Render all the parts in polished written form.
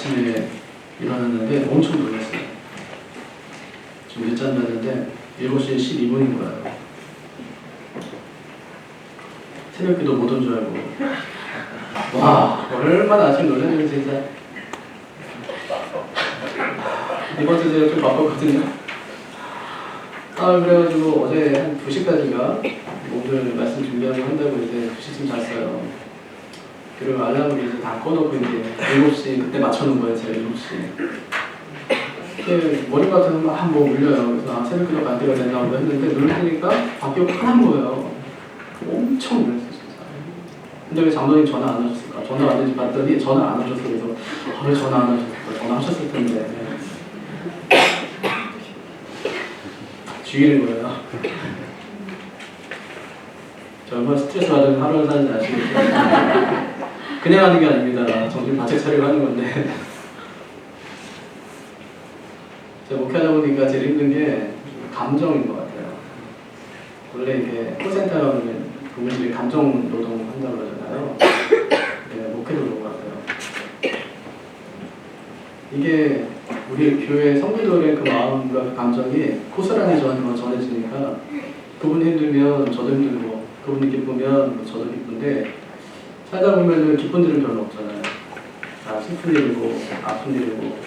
아침에 일어났는데 엄청 놀랐어요. 좀 늦잠 잤는데 7시 12분인 거예요. 새벽기도 못 온 줄 알고. 와, 얼마나 아침 놀랐는지 진짜. 이번 주 제가 좀 바빴거든요. 그래가지고 어제 한 2시까지가 오늘 말씀 준비하고 한다고 이제 2시쯤 잤어요. 그리고 알람을 이제 다 꺼놓고 이제 7시 그때 맞춰놓은 거예요. 제가 7시. 머리가 같은 막 뭐 울려요. 그래서 새벽기도 안 때려야 된다고 했는데 누르니까 밖에 파란 거예요. 엄청 놀랐어요. 진짜. 근데 왜 장로님 전화 안 하셨을까? 전화 안 했는지 봤더니 전화 안 하셨어요. 그래서 왜 전화 안 하셨을까? 전화 하셨을 텐데. 죽이는 거예요. 저 얼마나 스트레스 받으면 하루를 사는지 아시겠죠? 그냥 하는 게 아닙니다. 정신 바짝 차리고 하는 건데. 제가 목회하다 보니까 제일 힘든 게 감정인 것 같아요. 원래 이게 콜센터 가면 부모님들이 감정 노동 한다고 그러잖아요. 네, 목회도 그런 것 같아요. 이게 우리 교회 성도들의 그 마음과 그 감정이 고스란히 저한테 전해지니까 그분이 힘들면 저도 힘들고 그분이 기쁘면 저도 기쁜데 살다 보면 기쁜 일은 별로 없잖아요. 다 슬픈 일이고 아픈 일이고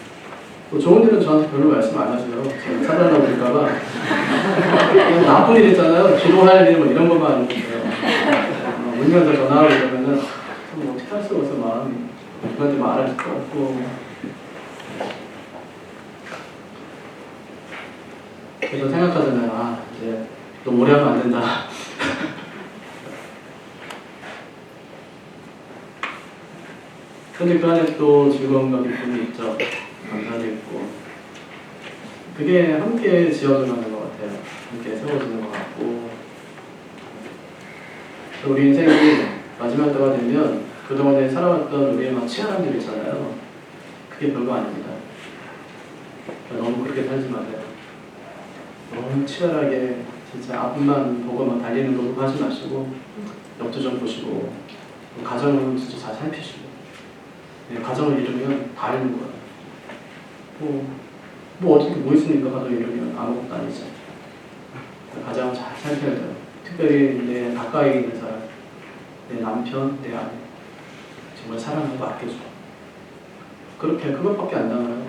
뭐 좋은 일은 저한테 별로 말씀 안 하세요. 제가 사달라고 그럴까봐 그냥 나쁜 일 있잖아요. 기도할 일 뭐 이런 것만 안 해주세요. 울면서 전화하고 이러면은 뭐 어떻게 할 수가 없어. 마음이 누구한테 말할 수도 없고. 그래서 생각하잖아요. 이제 너무 오래 하면 안 된다. 근데 그 안에 또 즐거움과 기쁨이 있죠. 감사도 있고. 그게 함께 지어져가는 것 같아요. 함께 세워지는 것 같고. 우리 인생이 마지막 때가 되면 그동안에 살아왔던 우리의 막 치열한 일 있잖아요. 그게 별거 아닙니다. 너무 그렇게 살지 마세요. 너무 치열하게 진짜 아픔만 보고 막 달리는 거 하지 마시고 옆도 좀 보시고 가정은 진짜 잘 살피시고 가정을 이루면 다 이루는 거예요. 어떻게 뭐 있습니까? 가정 이루면 아무것도 아니죠. 가정을 잘 살펴야 돼요. 특별히 내 가까이 있는 사람, 내 남편, 내 아내 정말 사랑하고 아껴주고 그렇게 그것밖에 안 나와요.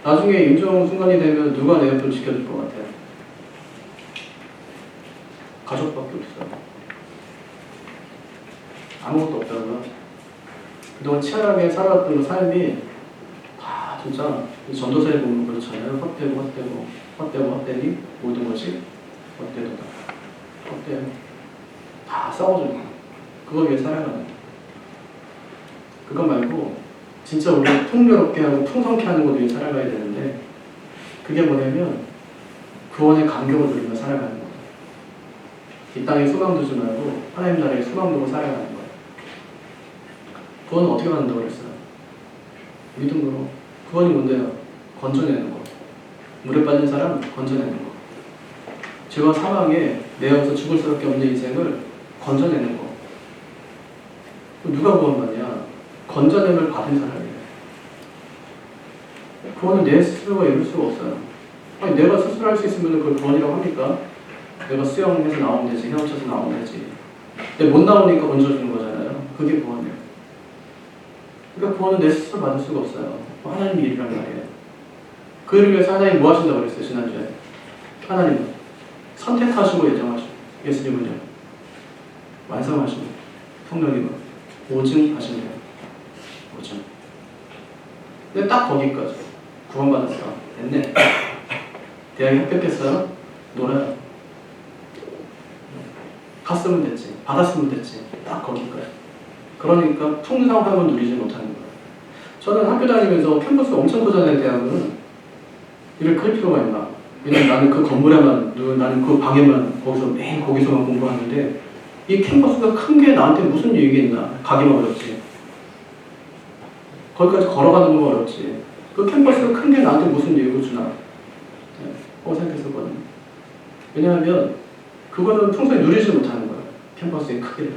나중에 임종 순간이 되면 누가 내 옆을 지켜줄 것 같아요? 가족밖에 없어요. 아무것도 없다고요. 그동안 치열하게 살아왔던 그 삶이 다 진짜 전도서에 보면 그렇잖아요. 헛되니 모든 것이 헛되도다. 헛되요. 다 싸워줘요. 그거 위해 살아가는 거예요. 그거 말고 진짜 우리가 풍요롭게 하고 풍성케 하는 것 위해 살아가야 되는데 그게 뭐냐면 구원의 감격을 누리며 살아가는 거예요. 이 땅에 소망 두지 말고 하나님 나라에 소망 두고 살아가는 거예요. 구원은 어떻게 받는다고 그랬어요? 믿음으로. 구원이 뭔데요? 건져내는 거. 물에 빠진 사람 건져내는 거. 죄와 사망에 매여서 죽을 수밖에 없는 인생을 건져내는 거. 누가 구원받냐? 건져냄을 받은 사람이에요. 구원은 내 스스로가 이룰 수가 없어요. 아니, 내가 스스로 할 수 있으면 그걸 구원이라고 합니까? 내가 수영해서 나오면 되지, 헤엄쳐서 나오면 되지. 근데 못 나오니까 건져주는 거잖아요. 그게 구원이에요. 그러니까 구원은 내 스스로 받을 수가 없어요. 하나님의 일이란 말이에요. 그 일을 위해서 하나님 뭐 하신다고 그랬어요, 지난주에? 하나님은 선택하시고 예정하시고, 예수님은요, 완성하시고, 성령님은 오증하신대요. 오증. 근데 딱 거기까지. 구원받았어. 됐네. 대학에 합격했어요? 놀아요. 갔으면 됐지. 받았으면 됐지. 딱 거기까지. 그러니까 풍성함을 누리지 못하는 거예요. 저는 학교 다니면서 캠퍼스가 엄청 크잖아요, 대학은. 이를 클 필요가 있나? 왜냐면 나는 그 건물에만, 나는 그 방에만, 매일 거기서만 공부하는데, 이 캠퍼스가 큰 게 나한테 무슨 유익이 있나? 가기만 어렵지. 거기까지 걸어가는 건 어렵지. 그 캠퍼스가 큰 게 나한테 무슨 유익을 주나? 생각했었거든요. 왜냐하면, 그거는 평소에 누리지 못하는 거예요. 캠퍼스의 크기를.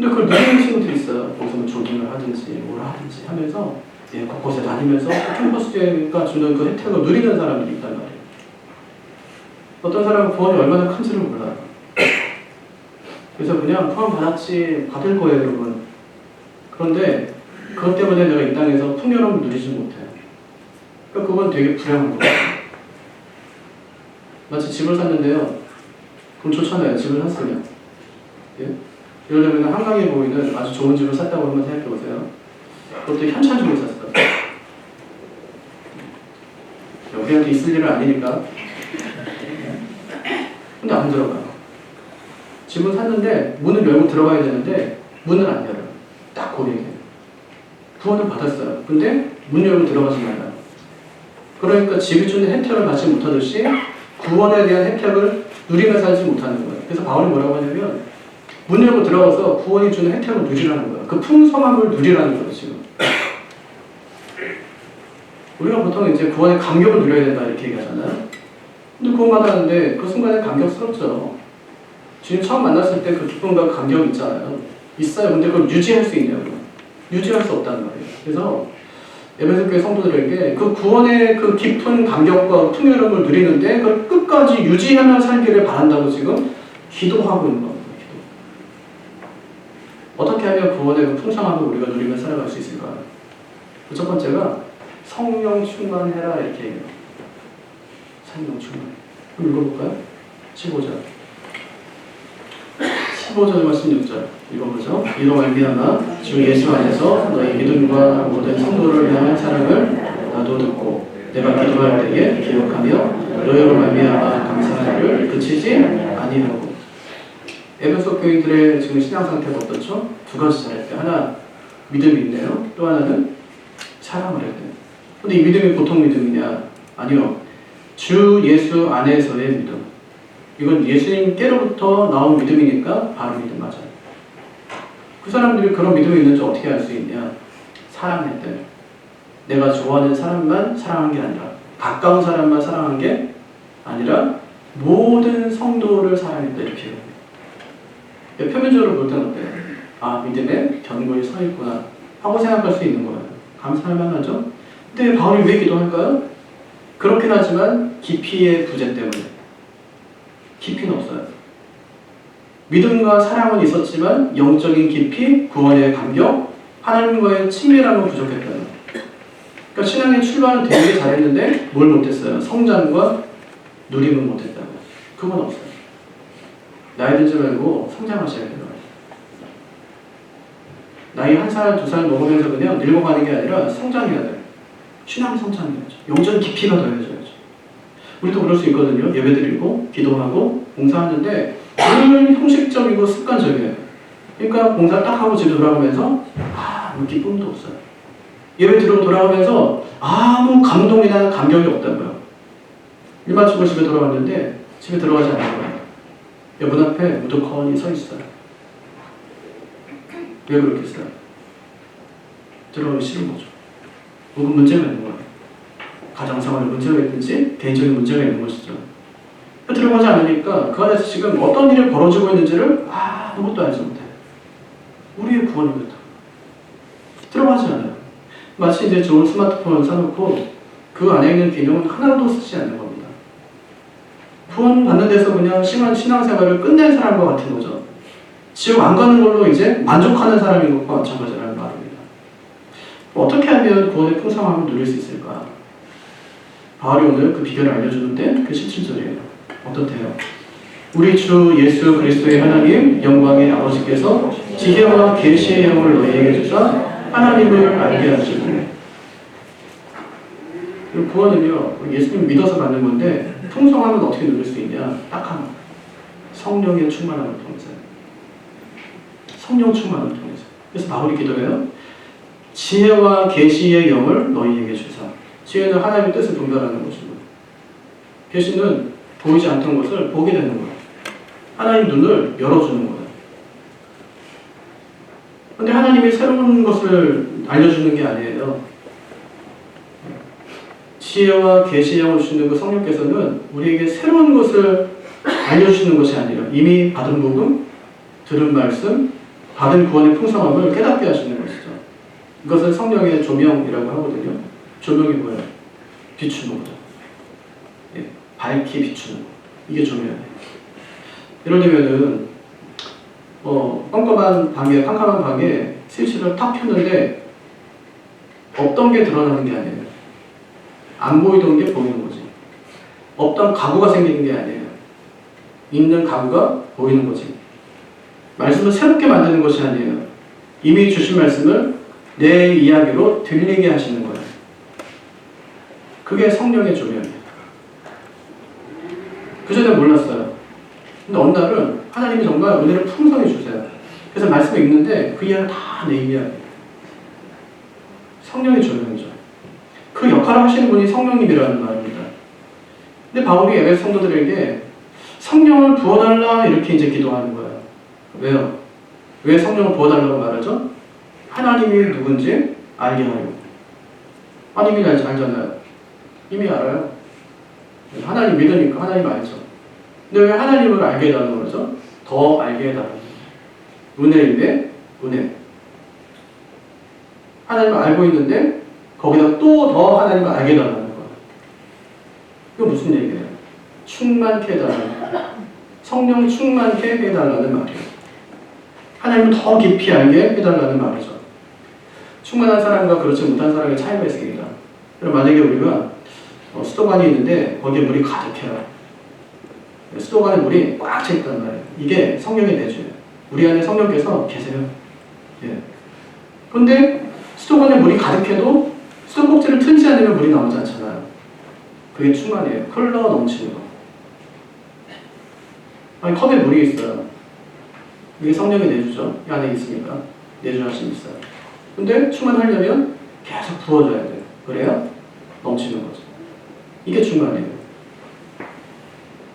근데 그걸 누리는 친구들이 있어요. 거기서 뭐 조깅을 하든지 뭘 하든지 하면서 곳곳에 다니면서 캠퍼스가 주는 그 혜택을 누리는 사람들이 있단 말이에요. 어떤 사람은 구원이 얼마나 큰지를 몰라요. 그래서 그냥 구원 받았지 받을 거예요, 여러분. 그런데 그것 때문에 내가 이 땅에서 풍요로움을 누리지 못해요. 그러니까 그건 되게 불행한 거예요. 마치 집을 샀는데요. 그럼 좋잖아요. 집을 샀으면. 예? 예를 들면 한강에 보이는 아주 좋은 집을 샀다고 한번 생각해 보세요. 그것도 현찰중에 샀어요. 우리한테 있을 일은 아니니까. 근데 안 들어가요. 집을 샀는데 문을 열고 들어가야 되는데 문을 안 열어요. 딱 고객이. 구원을 받았어요. 근데 문 열고 들어가지 말아요. 그러니까 집이 주는 혜택을 받지 못하듯이 구원에 대한 혜택을 누리며 살지 못하는 거예요. 그래서 바울이 뭐라고 하냐면 문 열고 들어가서 구원이 주는 혜택을 누리라는 거예요. 그 풍성함을 누리라는 거예요, 지금. 우리가 보통 이제 구원의 감격을 누려야 된다 이렇게 얘기하잖아요. 근데 구원 받았는데 그 순간에 감격스럽죠. 주님 처음 만났을 때 그 기쁨과 감격이 있잖아요. 있어요. 근데 그걸 유지할 수 있냐고요. 유지할 수 없다는 말이에요. 그래서 에베소 교회 성도들에게 그 구원의 그 깊은 감격과 풍요로움을 누리는데 그걸 끝까지 유지하며 살기를 바란다고 지금 기도하고 있는 겁니다. 어떻게 하면 구원의 그 풍성함을 우리가 누리며 살아갈 수 있을까요? 첫 번째가 성령 충만해라 이렇게 얘기해요. 성령 충만. 그럼 읽어볼까요? 15절. 15절 말씀 6절 읽어보죠. 이로 말미암아 주 예수 안에서 너희 믿음과 모든 성도를 향한 사랑을 나도 듣고 내가 기도할 때에 기억하며 너희로 말미암아 감사하기를 그치지 아니하고. 에베소 교인들의 지금 신앙 상태가 어떻죠? 두 가지 잘할 때 하나 믿음이 있네요. 또 하나는 사랑을 해야 돼요. 근데 이 믿음이 보통 믿음이냐? 아니요. 주 예수 안에서의 믿음. 이건 예수님께로부터 나온 믿음이니까 바로 믿음 맞아요. 그 사람들이 그런 믿음이 있는지 어떻게 알 수 있냐? 사랑했대요. 내가 좋아하는 사람만 사랑한 게 아니라 가까운 사람만 사랑한 게 아니라 모든 성도를 사랑했다 이렇게 해요. 표면적으로 볼 때는 어때요? 아, 믿음에 견고히 서 있구나 하고 생각할 수 있는 거예요. 감사할 만하죠? 근데 바울이 왜 기도할까요? 그렇긴 하지만 깊이의 부재 때문에. 깊이는 없어요. 믿음과 사랑은 있었지만 영적인 깊이, 구원의 감격, 하나님과의 친밀함은 부족했다는 거예요. 그러니까 신앙의 출발은 되게 잘했는데 뭘 못했어요? 성장과 누림은 못했다고. 그건 없어요. 나이 들지 말고 성장하셔야 돼요. 나이 1살, 2살 먹으면서 그냥 늙어가는 게 아니라 성장해야 돼요. 신앙 성장해야죠. 영적인 깊이가 더해져야죠. 우리도 그럴 수 있거든요. 예배드리고 기도하고 봉사하는데 늘 형식적이고 습관적이에요. 그러니까 봉사 딱 하고 집에 돌아가면서 아무 기쁨도 없어요. 예배 드리고 돌아가면서 아무 감동이나 감격이 없다고요. 일 마치고 집에 돌아왔는데 집에 들어가지 않는 거예요. 문 앞에 무더커니 서 있어요. 왜 그렇겠어요? 들어가기 싫은 거죠. 혹은 문제가 있는 거예요. 가정생활에 문제가 있든지 개인적인 문제가 있는 것이죠. 들어가지 않으니까 그 안에서 지금 어떤 일이 벌어지고 있는지를 아무것도 알지 못해요. 우리의 구원이 그렇다. 들어가지 않아요. 마치 이제 좋은 스마트폰을 사놓고 그 안에 있는 기능은 하나도 쓰지 않는 겁니다. 구원 받는 데서 그냥 심한 신앙생활을 끝낸 사람과 같은 거죠. 지금 안 가는 걸로 이제 만족하는 사람인 것과 마찬가지라는 말입니다. 어떻게 하면 구원의 풍성함을 누릴 수 있을까? 바울이 오늘 그 비결을 알려주는데 그 17절이에요. 어떻대요? 우리 주 예수 그리스도의 하나님 영광의 아버지께서 지혜와 계시의 영을 너희에게 주사 하나님을 알게 하시고. 구원은요 예수님 믿어서 받는 건데 풍성함은 어떻게 누릴 수 있냐? 딱 하나. 성령의 충만함을 통해서요. 성령 충만을 통해서. 그래서 바울이 기도해요. 지혜와 계시의 영을 너희에게 주사. 지혜는 하나님의 뜻을 분별하는 것이고 계시는 보이지 않던 것을 보게 되는 거예요. 하나님 눈을 열어주는 거예요. 그런데 하나님이 새로운 것을 알려주는 게 아니에요. 지혜와 계시의 영을 주시는 그 성령께서는 우리에게 새로운 것을 알려주시는 것이 아니라 이미 받은 복음, 들은 말씀, 받은 구원의 풍성함을 깨닫게 하시는 것이죠. 이것을 성령의 조명이라고 하거든요. 조명이 뭐예요? 비추는 거죠. 예, 밝히 비추는 거. 이게 조명이에요. 예를 들면은 깜깜한 방에, 캄캄한 방에 스위치를 탁 켰는데 없던 게 드러나는 게 아니에요. 안 보이던 게 보이는 거지. 없던 가구가 생기는 게 아니에요. 있는 가구가 보이는 거지. 말씀을 새롭게 만드는 것이 아니에요. 이미 주신 말씀을 내 이야기로 들리게 하시는 거예요. 그게 성령의 조명이에요. 그전에 몰랐어요. 근데 어느 날은 하나님이 정말 은혜를 풍성히 주세요. 그래서 말씀을 읽는데 그 이야기가 다 내 이야기예요. 성령의 조명이죠. 그 역할을 하시는 분이 성령님이라는 말입니다. 근데 바울이 에베소 성도들에게 성령을 부어달라 이렇게 이제 기도하는 거예요. 왜요? 왜 성령을 부어달라고 말하죠? 하나님이 누군지 알게 하려고. 하나님이 알잖아요. 이미 알아요. 하나님 믿으니까 하나님 알죠. 근데 왜 하나님을 알게 해달라고 그러죠? 더 알게 해달라고. 은혜인데 은혜. 하나님을 알고 있는데 거기다 또 더 하나님을 알게 해달라는 거예요. 이거 무슨 얘기예요? 충만케 해달라는 성령 충만케 해달라는 말이에요. 하나님을 더 깊이 알게 해달라는 말이죠. 충만한 사람과 그렇지 못한 사람의 차이가 있습니다. 그럼 만약에 우리가 수도관이 있는데 거기에 물이 가득해요. 수도관에 물이 꽉 차 있단 말이에요. 이게 성령의 내주예요. 우리 안에 성령께서 계세요. 예. 그런데 수도관에 물이 가득해도 수도꼭지를 틀지 않으면 물이 나오지 않잖아요. 그게 충만이에요. 흘러 넘치는 거. 아니, 컵에 물이 있어요. 이게 성령의 내주죠. 이 안에 있으니까. 내주하심이 있어요. 근데 충만하려면 계속 부어줘야 돼요. 그래야 넘치는 거죠. 이게 충만이에요.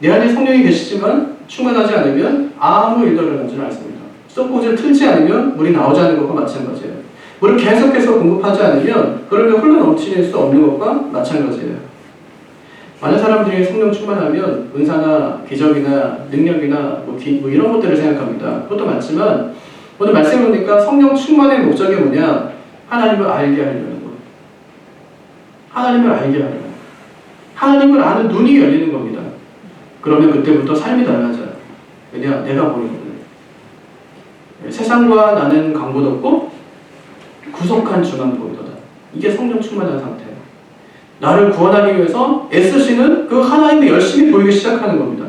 내 안에 성령이 계시지만 충만하지 않으면 아무 일도 일어나지는 않습니다. 수도꼭지를 틀지 않으면 물이 나오지 않는 것과 마찬가지예요. 물을 계속해서 공급하지 않으면 그러면 흘러 넘칠 수 없는 것과 마찬가지예요. 많은 사람들이 성령 충만하면 은사나 기적이나 능력이나 뭐 이런 것들을 생각합니다. 그것도 맞지만 오늘 말씀을 보니까 성령 충만의 목적이 뭐냐? 하나님을 알게 하려는 거예요. 하나님을 알게 하려는 거예요. 하나님을 아는 눈이 열리는 겁니다. 그러면 그때부터 삶이 달라져요. 왜냐? 내가 보이거든요. 세상과 나는 강보도 없고 구속한 주만 보이도다. 이게 성령 충만한 상태예요. 나를 구원하기 위해서 애쓰시는 그 하나님이 열심히 보이기 시작하는 겁니다.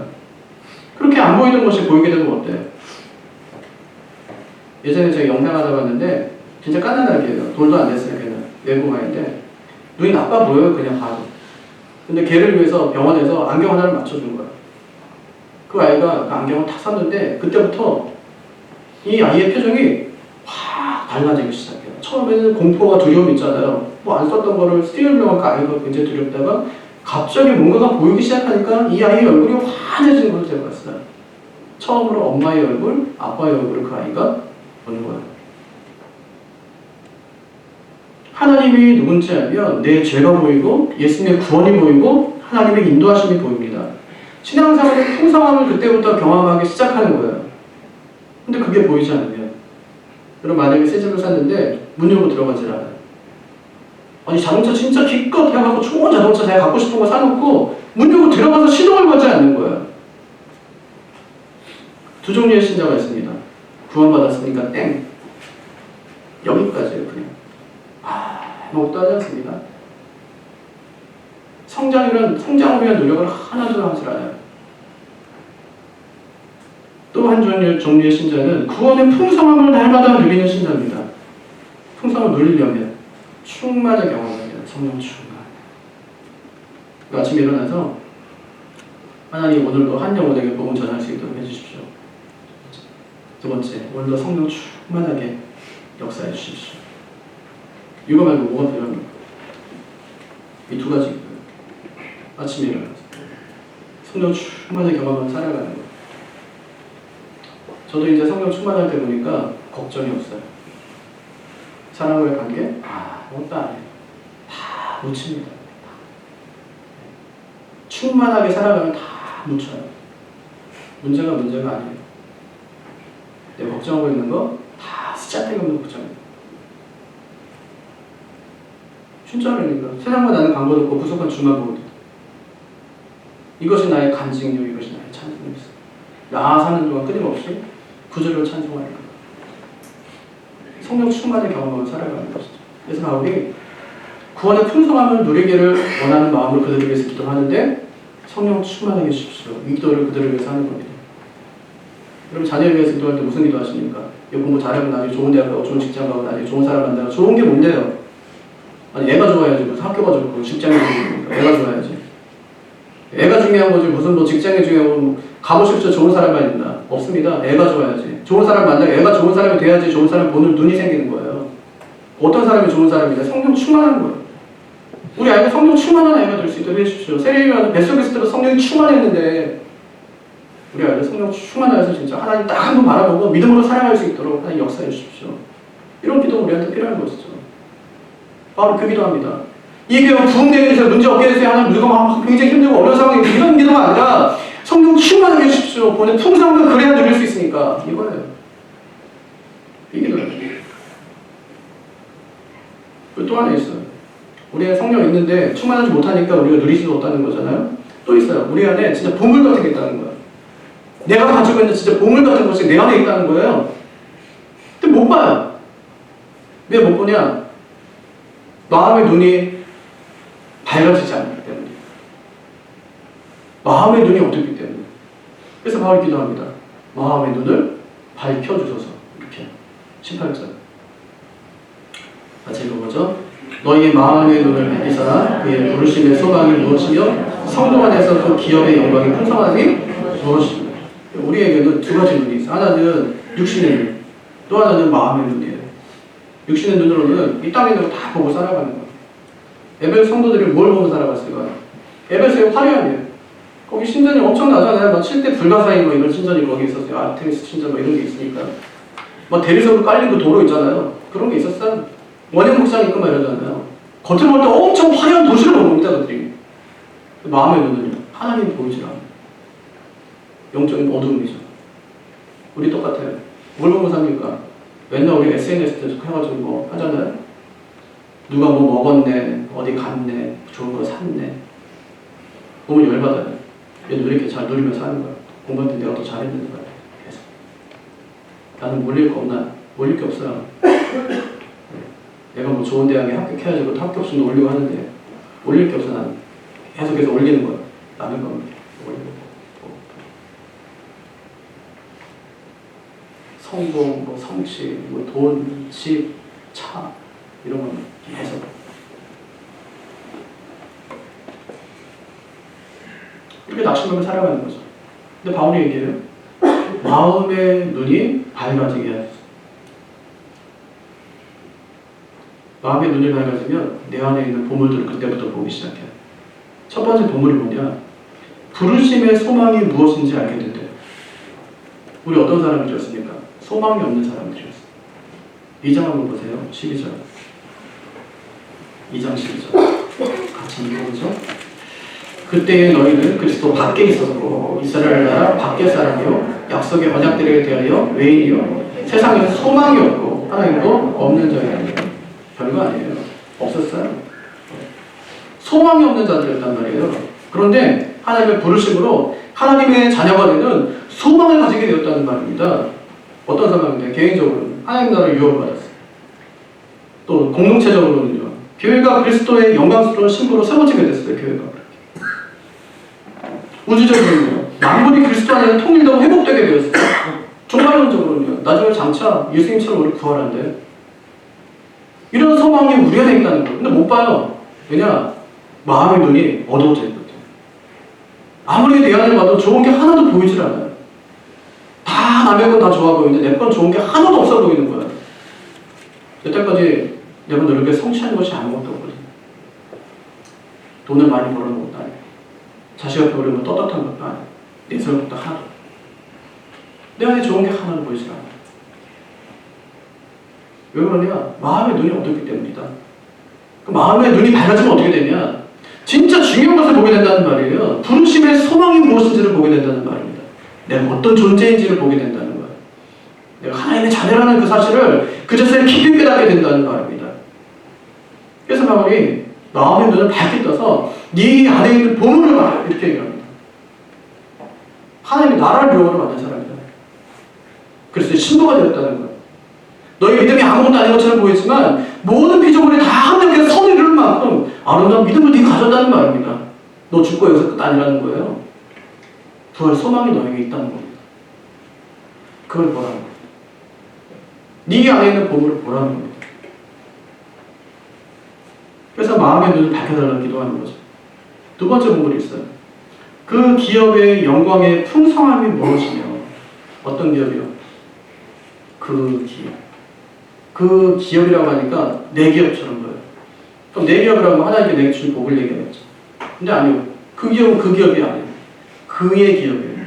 그렇게 안 보이던 것이 보이게 되면 어때요? 예전에 제가 영상하다 봤는데 진짜 깐난아기예요. 돌도 안 됐어요. 걔는 외국아인데 눈이 나빠 보여요. 그냥 봐도. 근데 걔를 위해서 병원에서 안경 하나를 맞춰준 거예요. 그 아이가 그 안경을 탁 샀는데 그때부터 이 아이의 표정이 확 달라지기 시작해요. 처음에는 공포와 두려움이 있잖아요. 뭐 안 썼던 거를 띄우려고 아이가 굉장히 두렵다가 갑자기 뭔가가 보이기 시작하니까 이 아이의 얼굴이 환해지는 걸 제가 봤어요. 처음으로 엄마의 얼굴, 아빠의 얼굴을 그 아이가 보는 거예요. 하나님이 누군지 알면 내 죄가 보이고 예수님의 구원이 보이고 하나님의 인도하심이 보입니다. 신앙생활의 풍성함을 그때부터 경험하기 시작하는 거예요. 근데 그게 보이지 않으면 그럼 만약에 새 집을 샀는데 문 열고 들어가질 않아요. 아니 자동차 진짜 기껏 해갖고 좋은 자동차 자기가 갖고 싶은 거 사놓고 문 열고 들어가서 시동을 걸지 않는 거예요. 두 종류의 신자가 있습니다. 구원받았으니까 땡. 여기까지예요. 그냥 아무것도 하지 않습니다. 성장을 위한 노력을 하나도 하지 않아요. 또 한 종류의 신자는 구원의 풍성함을 날마다 누리는 신자입니다. 풍성함을 누리려면 충만하게 경험해야 성령 충만. 아침에 일어나서 하나님 오늘도 한 영혼에게 복음 전할 수 있도록 해주십시오. 두 번째, 오늘도 성령 충만하게 역사해 주십시오. 이거 말고 뭐가 필요합니까? 이 두 가지. 아침에 일어나서 성령 충만하게 경험하며 살아가는 거. 저도 이제 성령 충만할 때 보니까 걱정이 없어요. 사람과의 관계? 아무것도 안 해요. 다 묻힙니다. 충만하게 살아가면 다 묻혀요. 문제가 아니에요. 내가 걱정하고 있는 거 다 씨앗되게 없는 복장이에요. 진짜라니까. 세상과 나는 광고도 없고 구속한 주만 보고 있다. 이것이 나의 간직료, 이것이 나의 찬송이었어. 나 사는 동안 끊임없이 구주를 찬송하는 거야. 성령 충만의 경험을 살아가는 것이죠. 그래서 바울이 구원의 풍성함을 누리기를 원하는 마음으로 그들을 위해서 기도하는데 성령 충만하게 해주십시오. 이 기도를 그들을 위해서 하는 겁니다. 여러분 자녀를 위해서 기도할 때 무슨 기도하십니까? 공부 잘하면 나중에 좋은 대학 가고 좋은 직장 가고 나중에 좋은 사람 만나고 좋은 게 뭔데요? 아니 애가 좋아야지 무슨 학교가 좋고 직장이 좋고 애가 좋아야지. 애가 중요한 거지 무슨 뭐 직장이 중요하고 뭐 가보십시오 좋은 사람만 있나? 없습니다. 애가 좋아야지. 좋은 사람 만나고 애가 좋은 사람이 돼야지 좋은 사람 보는 눈이 생기는 거예요. 어떤 사람이 좋은 사람이냐? 성령 충만한 거예요. 우리 아이가 성령 충만한 아이가 될 수 있도록 해주십시오. 세례요한은 뱃속에 있을 때도 성령이 충만했는데 우리 아이가 성령 충만해서 진짜 하나님 딱 한 번 바라보고 믿음으로 살아갈 수 있도록 하나님 역사해 주십시오. 이런 기도가 우리한테 필요한 것이죠. 바로 그 기도합니다. 이 교회가 부흥되게 돼서 문제 없게 되세요. 하나님 우리가 막 굉장히 힘들고 어려운 상황이 이런 기도가 아니라 성령 충만하게 해주십시오. 본의 풍성함을 그래야 누릴 수 있으니까 이거예요. 이 기도예요. 또 하나 있어요. 우리 안에 성령 있는데 충만하지 못하니까 우리가 누리지도 못하는 거잖아요. 또 있어요. 우리 안에 진짜 보물 같은 게 있다는 거예요. 내가 가지고 있는 진짜 보물 같은 것이 내 안에 있다는 거예요. 근데 못 봐요. 왜 못 보냐? 마음의 눈이 밝아지지 않기 때문에. 마음의 눈이 어둡기 때문에. 그래서 바울이 기도합니다. 마음의 눈을 밝혀주소서. 이렇게 18절. 같이 읽어보죠. 너희의 마음의 눈을 밝히사 그의 부르심의 소망이 무엇이며 성도 안에서 그 기업의 영광이 풍성하니 무엇이며. 우리에게는 두 가지 눈이 있어요. 하나는 육신의 눈, 또 하나는 마음의 눈이에요. 육신의 눈으로는 이 땅에 있는 거 다 보고 살아가는 거예요. 에베소 성도들이 뭘 보고 살아갔을까요? 에베소의 화려함이에요. 거기 신전이 엄청나잖아요. 막 7대 불가사의 뭐 이런 신전이 거기 있었어요. 아르테미스 신전 뭐 이런 게 있으니까. 막 대리석으로 깔린 그 도로 있잖아요. 그런 게 있었어요. 원형 목장 있고 막 이러잖아요. 겉으로 볼 때 엄청 화려한 도시를 보는 겁니다, 그들이. 마음의 눈은요, 하나님이 보이질 않아요. 영적인 어두움이죠. 우리 똑같아요. 뭘 보고 삽니까? 맨날 우리 SNS 때 해가지고 뭐 하잖아요. 누가 뭐 먹었네, 어디 갔네, 좋은 거 샀네. 보면 열받아요. 얘는 왜 이렇게 잘 누리면서 하는 거야? 공부할 때 내가 더 잘했는데 말이야. 계속. 나는 몰릴 거 없나? 몰릴 게 없어요. 내가 뭐 좋은 대학에 합격해야지 그 합격수도 올리고 하는데 올릴 게 없어. 나는 계속해서 올리는 거야. 남의 거 올리고. 성공, 뭐 성취, 뭐 돈, 집, 차 이런 건 계속. 이렇게 낙심하며 살아가는 거죠. 근데 바울이 얘기해요. 마음의 눈이 밝아지게 해야 돼. 마음의 눈이 밝아지면 내 안에 있는 보물들을 그때부터 보기 시작해요. 첫 번째 보물이 뭐냐? 부르심의 소망이 무엇인지 알게 된대요. 우리 어떤 사람들이었습니까? 소망이 없는 사람들이었어요. 2장 한번 보세요. 12절. 2장 12절. 같이 읽어보죠. 그때의 너희는 그리스도 밖에 있었고 이스라엘 나라 밖의 사람이요 약속의 언약들에 대하여 외인이요 세상에서 소망이 없고 하나님도 없는 자예요. 별거 아니에요. 없었어요. 소망이 없는 자들이었단 말이에요. 그런데 하나님의 부르심으로 하나님의 자녀가 되는 소망을 가지게 되었다는 말입니다. 어떤 상황인데 개인적으로는 하나님 나라를 유혹을 받았어요. 또 공동체적으로는요. 교회가 그리스도의 영광스러운 신부로 세워지게 됐어요. 교회가. 우주적으로는요. 만물이 그리스도 안에서 통일되고 회복되게 되었어요. 종말론적으로는요. 나중에 장차 예수님처럼 우리 구하란데 이런 소망이 우리 안에 있다는 거예요. 근데 못 봐요. 왜냐? 마음의 눈이 어두워져 있거든요. 아무리 내 안을 봐도 좋은 게 하나도 보이질 않아요. 다 남의 건 다 좋아 보이는데 내 건 좋은 게 하나도 없어 보이는 거예요. 여태까지 내가 노력해 성취한 것이 아무것도 없거든요. 돈을 많이 벌어놓은 것도 아니고 자식 앞에 오르면 떳떳한 것도 아니고 내세울 것도 하나도 없고 내 안에 좋은 게 하나도 보이질 않아요. 왜 그러냐? 마음의 눈이 어둡기 때문이다. 그 마음의 눈이 밝아지면 어떻게 되냐? 진짜 중요한 것을 보게 된다는 말이에요. 부르심의 소망이 무엇인지를 보게 된다는 말입니다. 내가 어떤 존재인지를 보게 된다는 거예요. 내가 하나님의 자녀라는 그 사실을 그것을 깊이 깨닫게 된다는 말입니다. 그래서 바울이 마음의 눈을 밝게 떠서 네 안에 있는 보물을 봐 이렇게 얘기합니다. 하나님이 나라를 유혹으로 만든 사람이다. 그래서 신부가 되었다는 거예요. 너희 믿음이 아무것도 아닌 것처럼 보이지만 모든 피조물이 다 하나님께서 선을 이룰 만큼 아름다운 믿음을 네가 가졌다는 말입니다. 너 죽고 여기서 끝 아니라는 거예요. 부활 소망이 너에게 있다는 겁니다. 그걸 보라는 겁니다. 네 안에 있는 보물을 보라는 겁니다. 그래서 마음의 눈을 밝혀달라고 기도하는 거죠. 두 번째 보물이 있어요. 그 기업의 영광의 풍성함이 무엇이며 어떤 기업이요? 그 기업. 그 기업이라고 하니까 내 기업처럼 보여요. 그럼 내 기업이라고 하나님께 내게 주신 복을 얘기하겠죠. 근데 아니요. 그 기업은 그 기업이 아니에요. 그의 기업이에요.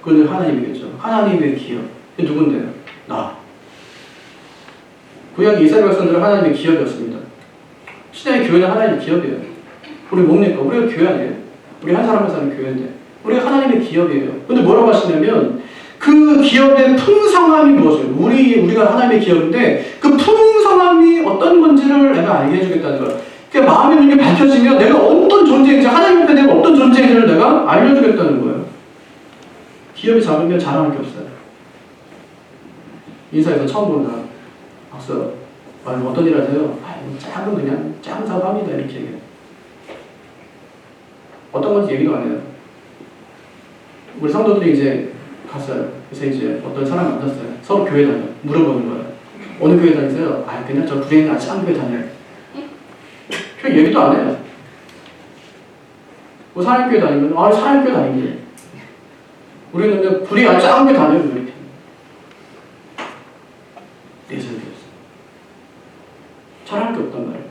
그건 하나님이겠죠. 하나님의 기업. 누군데요? 나. 구약 이스라엘 백성들은 하나님의 기업이었습니다. 신약의 교회는 하나님의 기업이에요. 우리 뭡니까? 우리가 교회 아니에요? 우리 한 사람 한 사람이 교회인데 우리가 하나님의 기업이에요. 근데 뭐라고 하시냐면 그 기업의 풍성함이 무엇이에요? 우리가 하나님의 기업인데 그 풍성함이 어떤 건지를 내가 알게 해주겠다는 거예요. 그러니까 마음의 눈이 밝혀지면 내가 어떤 존재인지 하나님 앞에 내가 어떤 존재인지를 내가 알려주겠다는 거예요. 기업이 작으면 자랑할 게 없어요. 인사에서 처음 보는 사람 박수 어떤 일 하세요? 작은 사업합니다 이렇게 얘기해요. 어떤 건지 얘기도 안 해요. 우리 성도들이 이제 갔어요. 그래서 이제 어떤 사람 만났어요. 서로 교회 다녀요. 물어보는 거예요. 어느 교회 다니세요? 그냥 저 구리에 있는 작은 교회 다녀요. 그 얘기도 안 해요. 뭐 사랑교회 다니면 사랑교회 다니는데 우리는 그냥 구리에 작은 교회 다녀요. 이렇게 내세우겠어요. 잘할 게 없단 말이에요.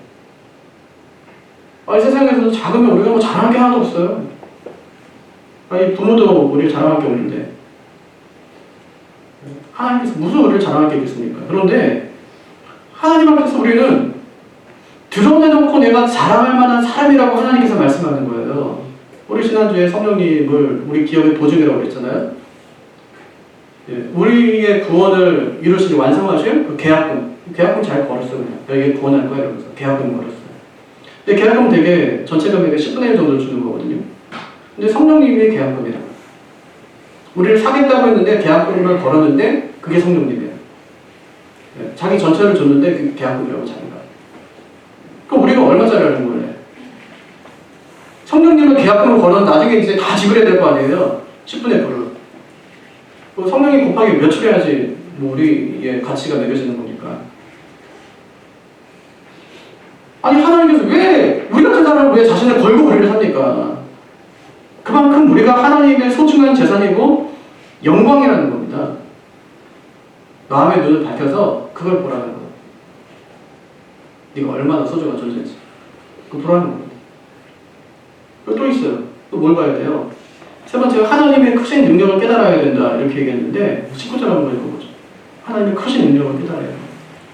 세상에서 작으면 우리가 뭐 잘할 게 하나도 없어요. 부모도 우리를 자랑할 게 없는데 하나님께서 무슨 우리를 자랑할 게 있겠습니까? 그런데 하나님 앞에서 우리는 드러내놓고 내가 자랑할 만한 사람이라고 하나님께서 말씀하는 거예요. 우리 지난주에 성령님을 우리 기업의 보증이라고 그랬잖아요. 우리의 구원을 이루시기 완성하실 그 계약금 잘 걸었어요. 그냥 너에게 구원할 거야 이러면서 계약금 걸었어요. 근데 계약금 되게 전체 금액의 10분의 1 정도를 주는 거거든요. 근데 성령님이 계약금이라고. 우리를 사겠다고 했는데 계약금을 걸었는데 그게 성령님이에요. 자기 전체를 줬는데 그게 계약금이라고 자기가. 그럼 우리가 얼마짜리 하는 거예요? 성령님은 계약금을 걸었는데 나중에 이제 다 지불해야 될 거 아니에요? 10분의 1을. 성령님 곱하기 몇 줄해야지 뭐 우리의 가치가 매겨지는 겁니까? 아니 하나님께서 왜 우리 같은 사람을 왜 자신을 걸고 우리를 삽니까? 그만큼 우리가 하나님의 소중한 재산이고 영광이라는 겁니다. 마음의 눈을 밝혀서 그걸 보라는 거예요. 네가 얼마나 소중한 존재인지 그거 보라는 겁니다. 그리고 또 있어요. 또 뭘 봐야 돼요? 세 번째, 하나님의 크신 능력을 깨달아야 된다 이렇게 얘기했는데 19절 한번 읽어보죠. 하나님의 크신 능력을 깨달아야 돼요.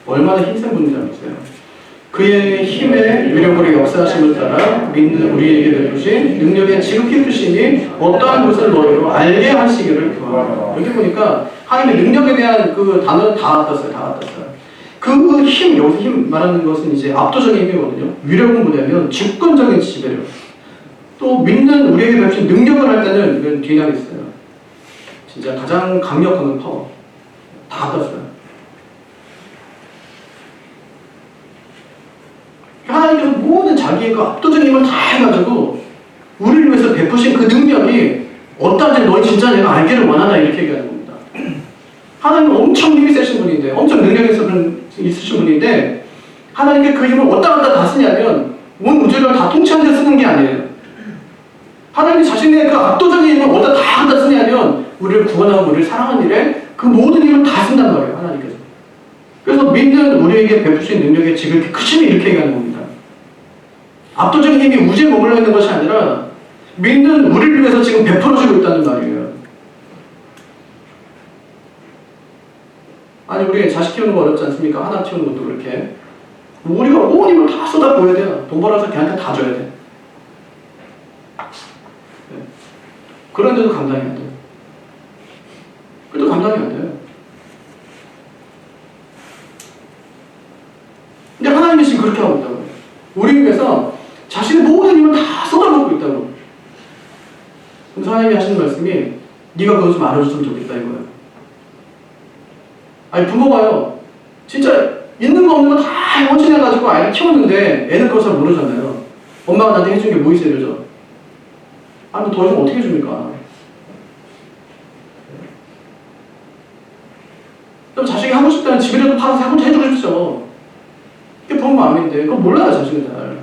얼마나 힘센 분인지 알겠어요. 그의 힘의 위력으로 역사하심을 따라 믿는 우리에게 베푸신 능력의 지극히 크심이 어떠한 것을 너희로 알게 하시기를 구하노라. 여기 보니까 하나님의 능력에 대한 그 단어는 다 갖다 써요. 그 힘, 여기서 힘 말하는 것은 이제 압도적인 힘이거든요. 위력은 뭐냐면 주권적인 지배력. 또 믿는 우리에게 베푸신 능력을 할 때는 이건 뒤에 있어요. 진짜 가장 강력한 파워. 다 갖다 써요. 하나님께서 모든 자기의 그 압도적인 힘을 다 해가지고 우리를 위해서 베푸신 그 능력이 어떠한지 너희 진짜 내가 알기를 원하나 이렇게 얘기하는 겁니다. 하나님은 엄청 힘이 세신 분인데 엄청 능력이 있으신 분인데 하나님께 그 힘을 어디다 갖다 다 쓰냐면 온 우주를 다 통치하는 데 쓰는 게 아니에요. 하나님이 자신의 그 압도적인 힘을 어디다 다 갖다 쓰냐면 우리를 구원하고 우리를 사랑하는 일에 그 모든 힘을 다 쓴단 말이에요. 하나님께서. 그래서 믿는 우리에게 베푸신 능력의 지극히 크심이 이렇게 얘기하는 겁니다. 압도적인 힘이 우주에 머물러 있는 것이 아니라 믿는 우리를 위해서 지금 베풀어주고 있다는 말이에요. 아니 우리 자식 키우는 거 어렵지 않습니까? 하나 키우는 것도 그렇게 우리가 온 힘을 다 쏟아부어야 돼요. 돈 벌어서 걔한테 다 줘야 돼. 네. 그런데도 감당이 안 돼요. 그래도 감당이 안 돼요. 하나님이 지금 그렇게 하고 있다고. 우리 위해서 자신의 모든 힘을 다 쏟아붓고 있다고. 그래서 하나님이 하시는 말씀이 네가 그것 좀 알아줬으면 좋겠다 이거예요. 아니 부모가요. 진짜 있는 거 없는 거 다 헌신해가지고 아이를 키웠는데 애는 그걸 잘 모르잖아요. 엄마가 나한테 해준 게 뭐 있어요, 그죠? 아니 더 이상 어떻게 해줍니까? 그럼 자식이 하고 싶다는 집이라도 팔아서 해주고 싶죠. 그게 부모 마음인데 그걸 몰라요, 자식은 잘.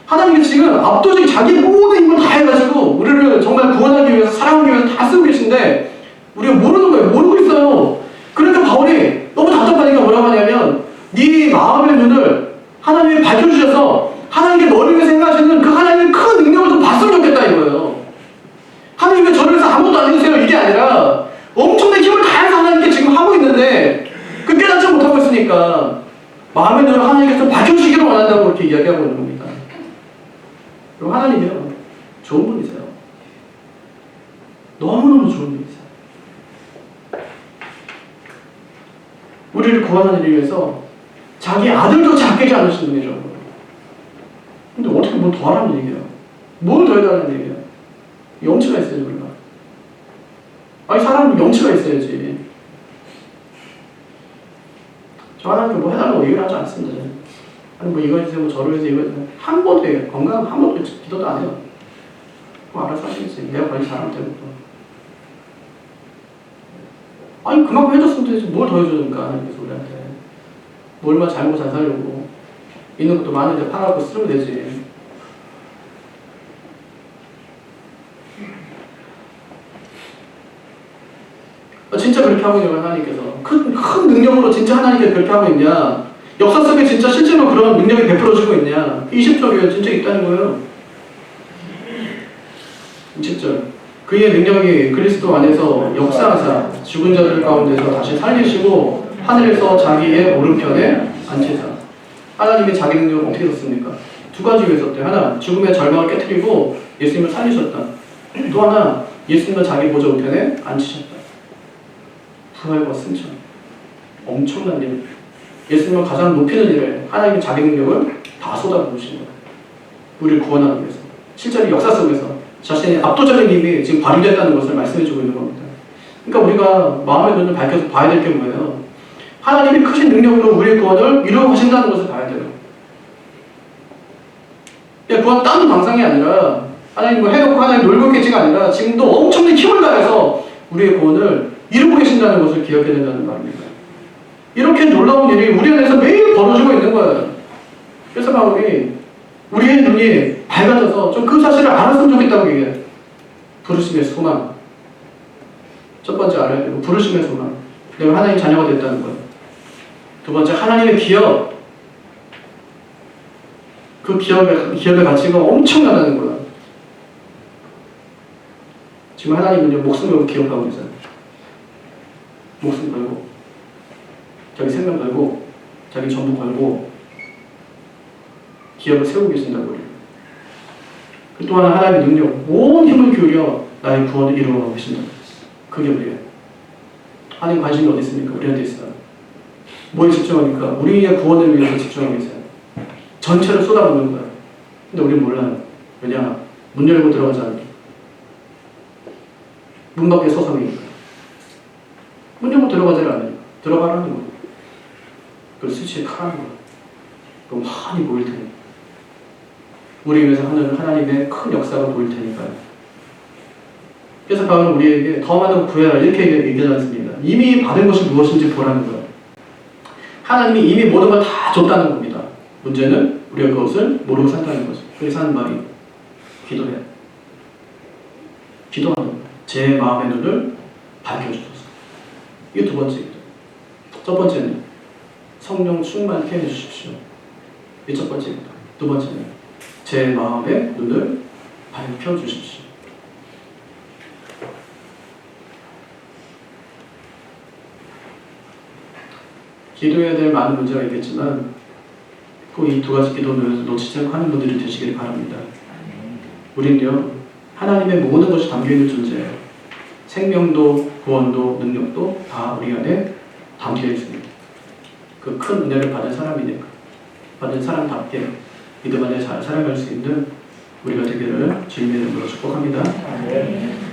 하나님이 지금 압도적인 자기 모든 힘을 다 해가지고 우리를 정말 구원하기 위해서 사랑하기 위해서 다 쓰고 계신데 우리가 모르는 거예요. 모르고 있어요. 그러니까 바울이 너무 답답하니까 뭐라고 하냐면 네 마음의 눈을 하나님이 밝혀주셔서 하나님께 너를 위해서 행하시는 그 하나님의 큰 능력을 좀 봤으면 좋겠다 이거예요. 하나님 왜 저를 위해서 아무것도 안 해주세요 이게 아니라 엄청난 힘을 다해서 하나님께 지금 하고 있는데 그 깨닫지 못하고 있으니까 마음의 눈을 하나님께서 밝혀주시기를 원한다고 그렇게 이야기하고 있는 겁니다. 그리고 하나님이요 좋은 분이세요. 너무너무 좋은 분이세요. 우리를 구원하는 일을 위해서 자기 아들도 아끼지 않으신 분이죠. 근데 어떻게 뭘 더 하라는 얘기예요? 뭘 더 해달라는 얘기예요? 염치가 있어야지 우리가. 아니 사람은 염치가 있어야지. 저 하나님께 뭐 해달라고 얘기를 하지 않습니다. 저는. 아니 뭐 이거 해주세요, 뭐 저를 해주세요, 이거 해주세요. 한 번도 얘기해요. 건강 한 번도 기도도 안 해요. 그거 알아서 하시겠어요. 내가 관리 잘하면 되고. 아니 그만큼 해줬으면 되지 뭘 더 해주니까 하나님께서 우리한테. 뭐 얼마나 잘 먹고 잘 살려고 있는 것도 많은데 팔아갖고 쓰면 되지. 진짜 그렇게 하고 있는 하나님께서 큰 능력으로 진짜 하나님께서 그렇게 하고 있냐, 역사 속에 진짜 실제로 그런 능력이 베풀어지고 있냐. 20절이에요. 진짜 있다는 거예요. 20절 그의 능력이 그리스도 안에서 역사하사 죽은 자들 가운데서 다시 살리시고 하늘에서 자기의 오른편에 앉히사. 하나님이 자기 능력을 어떻게 썼습니까? 두 가지 위해 썼대요. 하나, 죽음의 절망을 깨트리고 예수님을 살리셨다. 또 하나, 예수님을 자기 보좌 우편에 앉히셨다. 부활과 승천. 엄청난 일. 예수님을 가장 높이는 일에 하나님이 자기 능력을 다 쏟아부으신 거예요. 우리를 구원하기 위해서. 실제로 역사 속에서 자신의 압도적인 힘이 지금 발휘됐다는 것을 말씀해주고 있는 겁니다. 그러니까 우리가 마음의 눈을 밝혀서 봐야 될 게 뭐예요? 하나님이 크신 능력으로 우리의 구원을 이루어 가신다는 것을 봐야 돼요. 구원 다른 방상이 아니라 하나님 뭐 해놓고 하나님 놀고 있겠지가 아니라 지금도 엄청난 힘을 다해서 우리의 구원을 이루고 계신다는 것을 기억해야 된다는 말입니다. 이렇게 놀라운 일이 우리 안에서 매일 벌어지고 있는 거예요. 그래서 바울이 우리의 눈이 밝아져서 좀 그 사실을 알았으면 좋겠다고 얘기해요. 부르심의 소망. 첫 번째 알아야 되고 부르심의 소망. 내가 하나님 자녀가 됐다는 거예요. 두 번째 하나님의 기업. 그 기업의 가치가 엄청나다는 거예요. 지금 하나님은 목숨 걸고 기업하고 계세요. 목숨 걸고 자기 생명 걸고 자기 전부 걸고 기업을 세우고 계신다고 그래요. 또 하나 하나님의 능력, 온 힘을 기울여 나의 구원을 이루어가고 계신다. 그게 우리예요. 하나님 관심이 어디 있습니까? 우리한테 있어요. 뭐에 집중합니까? 우리의 구원을 위해서 집중하고 있어요. 전체를 쏟아붓는 거예요. 근데 우리는 몰라요. 왜냐? 문 열고 들어가지 않으니까. 문 밖에 서성이니까. 문 열고 들어가지를 않으니까. 들어가라는 거예요. 그리고 스위치를 카라는 거예요. 그럼 많이 보일 테니까. 우리 위해서 하는 하나님의 큰 역사가 보일 테니까요. 그래서 바울은 우리에게 더 많은 구해라 이렇게 얘기하지 않습니다. 이미 받은 것이 무엇인지 보라는 거예요. 하나님이 이미 모든 걸 다 줬다는 겁니다. 문제는 우리가 그것을 모르고 산다는 거죠. 그래서 하는 말이 기도해요. 기도하는 거예요. 제 마음의 눈을 밝혀주소서. 이게 두 번째 기도. 첫 번째는 성령 충만케 해주십시오. 이게 첫 번째 기도. 두 번째는 제 마음의 눈을 밝혀주십시오. 기도해야 될 많은 문제가 있겠지만 꼭 이 두 가지 기도를 놓치지 않고 하는 분들이 되시길 바랍니다. 우리는요 하나님의 모든 것이 담겨있는 존재예요. 생명도 구원도 능력도 다 우리 안에 담겨 있습니다. 그 큰 은혜를 받은 사람이니까. 받은 사람답게 믿음 안에 잘 살아갈 수 있는 우리가 되기를 주님의 이름으로 축복합니다. 네.